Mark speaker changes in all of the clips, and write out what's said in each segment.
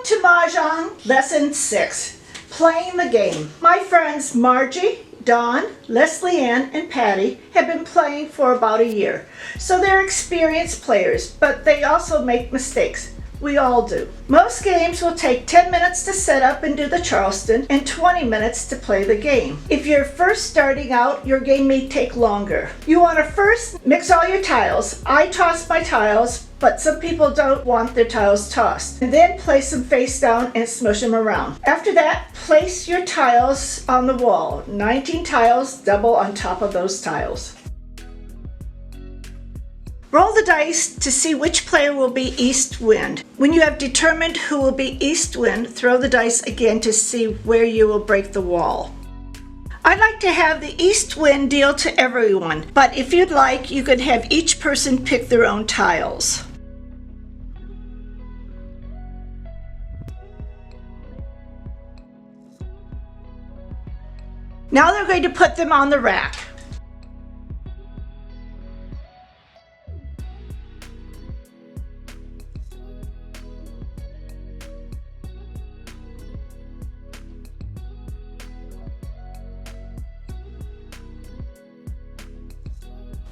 Speaker 1: to Mahjong Lesson 6, Playing the Game. My friends Margie, Dawn, Leslie Ann, and Patty have been playing for about a year. So they're experienced players, but they also make mistakes. We all do. Most games will take 10 minutes to set up and do the Charleston and 20 minutes to play the game. If you're first starting out, your game may take longer. You want to first mix all your tiles. I toss my tiles, but some people don't want their tiles tossed. And then place them face down and smush them around. After that, place your tiles on the wall. 19 tiles, double on top of those tiles. Roll the dice to see which player will be east wind. When you have determined who will be east wind, throw the dice again to see where you will break the wall. I'd like to have the east wind deal to everyone, but if you'd like, you could have each person pick their own tiles. Now they're going to put them on the rack.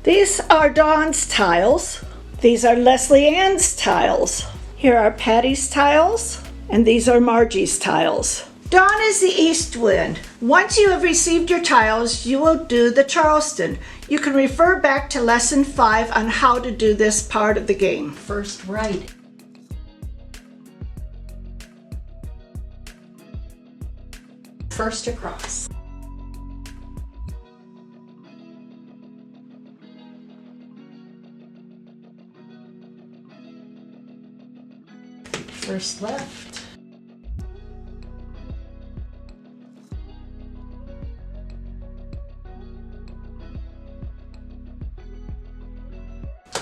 Speaker 1: These are Dawn's tiles. These are Leslie Ann's tiles. Here are Patty's tiles, and these are Margie's tiles. Dawn is the east wind. Once you have received your tiles, you will do the Charleston. You can refer back to lesson 5 on how to do this part of the game.
Speaker 2: First right. First across. First left.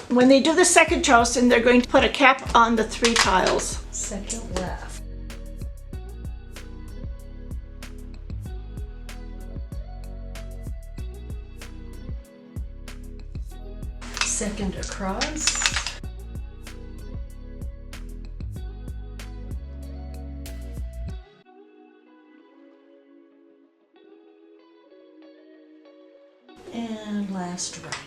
Speaker 1: When they do the second Charleston, they're going to put a cap on the 3 tiles.
Speaker 2: Second left. Second across. And last right.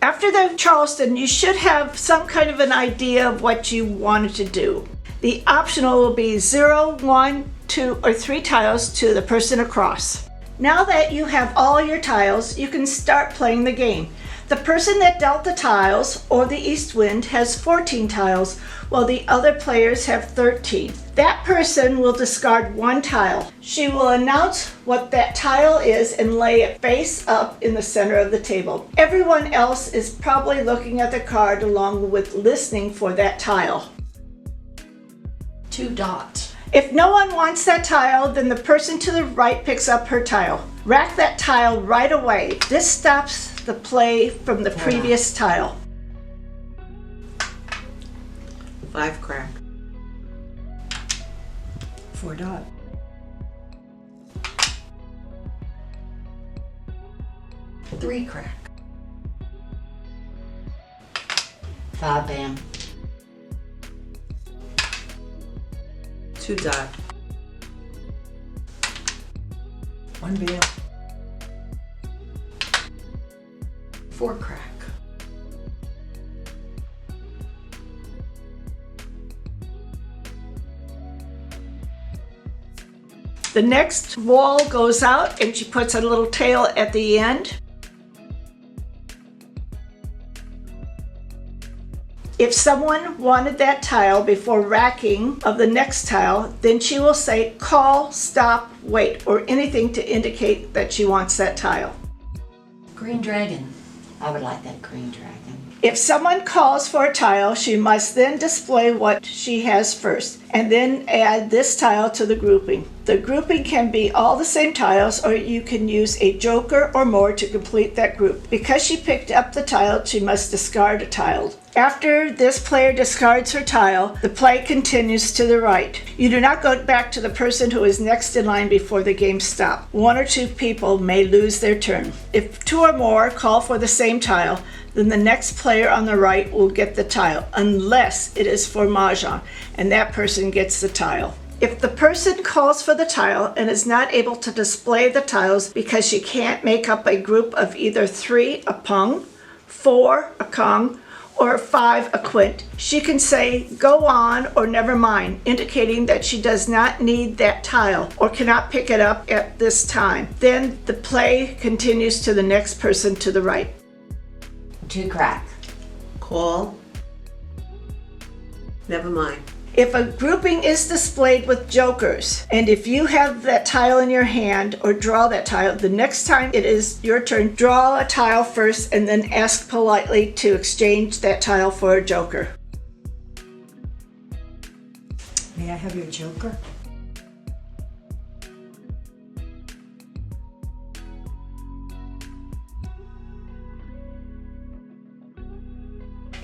Speaker 1: After the Charleston, you should have some kind of an idea of what you wanted to do. The optional will be 0, 1, 2, or 3 tiles to the person across. Now that you have all your tiles, you can start playing the game. The person that dealt the tiles, or the east wind, has 14 tiles, while the other players have 13. That person will discard 1 tile. She will announce what that tile is and lay it face up in the center of the table. Everyone else is probably looking at the card along with listening for that tile.
Speaker 2: 2 dot.
Speaker 1: If no one wants that tile, then the person to the right picks up her tile. Rack that tile right away. This stops the play from the previous tile.
Speaker 3: 5 crack.
Speaker 2: 4 dot. 3 crack.
Speaker 3: 5 bam. 2 dot.
Speaker 2: 1 bail. 4 crack.
Speaker 1: The next wall goes out and she puts a little tail at the end. If someone wanted that tile before racking of the next tile, then she will say call, stop, wait, or anything to indicate that she wants that tile.
Speaker 2: Green dragon.
Speaker 3: I would like that green dragon.
Speaker 1: If someone calls for a tile, she must then display what she has first, and then add this tile to the grouping. The grouping can be all the same tiles, or you can use a joker or more to complete that group. Because she picked up the tile, she must discard a tile. After this player discards her tile, the play continues to the right. You do not go back to the person who is next in line before the game stops. One or two people may lose their turn. If two or more call for the same tile, then the next player on the right will get the tile, unless it is for Mahjong, and that person gets the tile. If the person calls for the tile and is not able to display the tiles because she can't make up a group of either 3 a pung, 4 a kong, or 5 a quint, she can say go on or never mind, indicating that she does not need that tile or cannot pick it up at this time. Then the play continues to the next person to the right.
Speaker 3: 2 crack.
Speaker 4: Call. Never mind.
Speaker 1: If a grouping is displayed with jokers, and if you have that tile in your hand or draw that tile, the next time it is your turn, draw a tile first and then ask politely to exchange that tile for a joker.
Speaker 2: May I have your joker?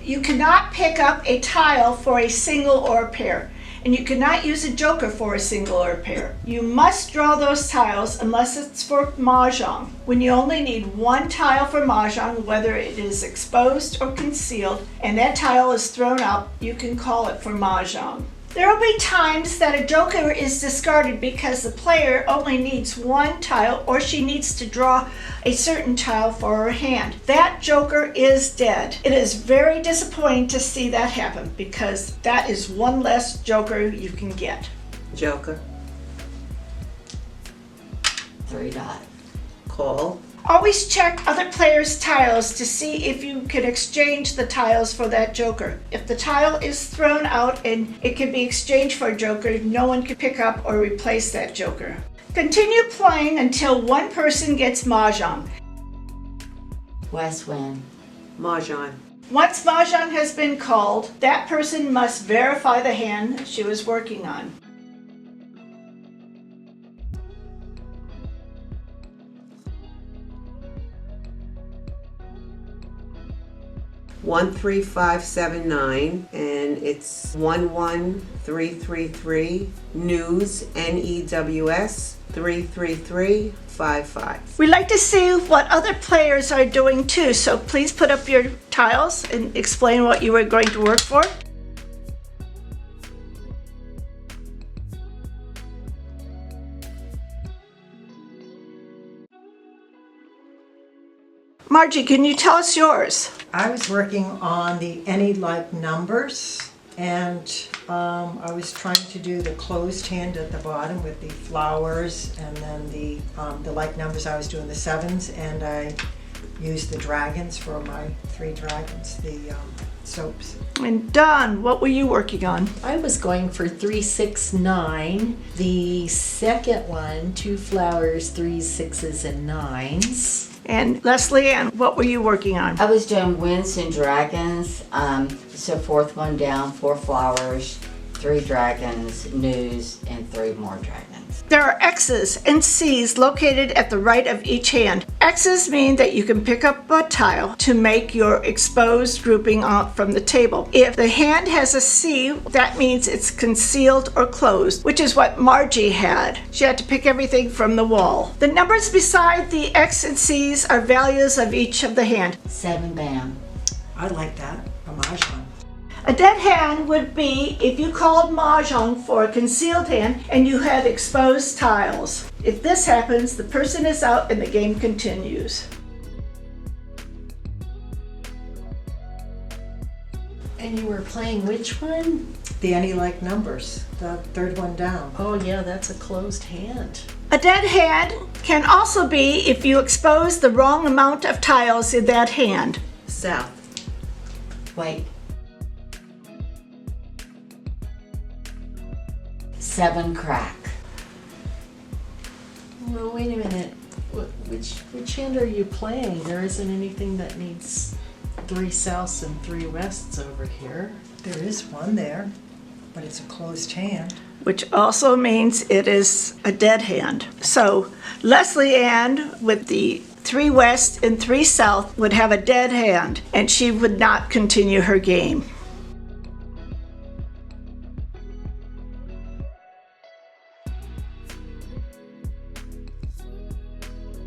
Speaker 1: You cannot pick up a tile for a single or a pair, and you cannot use a joker for a single or a pair. You must draw those tiles unless it's for Mahjong. When you only need one tile for Mahjong, whether it is exposed or concealed, and that tile is thrown out, you can call it for Mahjong. There will be times that a joker is discarded because the player only needs one tile or she needs to draw a certain tile for her hand. That joker is dead. It is very disappointing to see that happen because that is one less joker you can get.
Speaker 4: Joker.
Speaker 3: 3 dot.
Speaker 4: Call.
Speaker 1: Always check other players' tiles to see if you can exchange the tiles for that joker. If the tile is thrown out and it can be exchanged for a joker, no one can pick up or replace that joker. Continue playing until one person gets Mahjong.
Speaker 3: West wind.
Speaker 4: Mahjong.
Speaker 1: Once Mahjong has been called, that person must verify the hand she was working on.
Speaker 4: One 3 5 7 9, and it's 11333 news NEWS 33355.
Speaker 1: We'd like to see what other players are doing too, so please put up your tiles and explain what you were going to work for. Margie, can you tell us yours?
Speaker 5: I was working on the any like numbers, and I was trying to do the closed hand at the bottom with the flowers, and then the like numbers. I was doing the 7s, and I used the dragons for my 3 dragons, the soaps.
Speaker 1: And Don, what were you working on?
Speaker 2: I was going for 3, 6, 9. The second one, 2 flowers, 3, 6s, and 9s.
Speaker 1: And Leslie Ann, what were you working on?
Speaker 3: I was doing winds and dragons. So 4th one down, 4 flowers, 3 dragons, news, and 3 more dragons.
Speaker 1: There are X's and C's located at the right of each hand. X's mean that you can pick up a tile to make your exposed grouping out from the table. If the hand has a C, that means it's concealed or closed, which is what Margie had. She had to pick everything from the wall. The numbers beside the X and C's are values of each of the hand.
Speaker 3: 7 bam.
Speaker 5: I like that from Mahjong.
Speaker 1: A dead hand would be if you called Mahjong for a concealed hand and you had exposed tiles. If this happens, the person is out and the game continues.
Speaker 2: And you were playing which one?
Speaker 5: The any like numbers, the 3rd one down.
Speaker 2: Oh yeah, that's a closed hand.
Speaker 1: A dead hand can also be if you expose the wrong amount of tiles in that hand.
Speaker 4: South.
Speaker 3: Wait. 7 crack.
Speaker 2: Well, wait a minute. Which hand are you playing? There isn't anything that needs 3 souths and 3 wests over here.
Speaker 5: There is one there. but it's a closed hand.
Speaker 1: which also means it is a dead hand. So Leslie Ann with the 3 west and 3 south would have a dead hand, and she would not continue her game.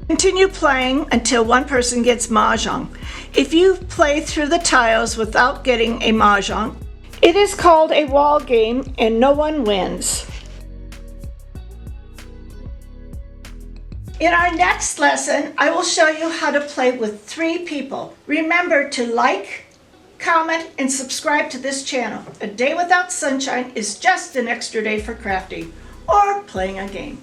Speaker 1: Continue playing until one person gets Mahjong. If you play through the tiles without getting a Mahjong, it is called a wall game and no one wins. In our next lesson, I will show you how to play with 3 people. Remember to like, comment, and subscribe to this channel. A day without sunshine is just an extra day for crafting or playing a game.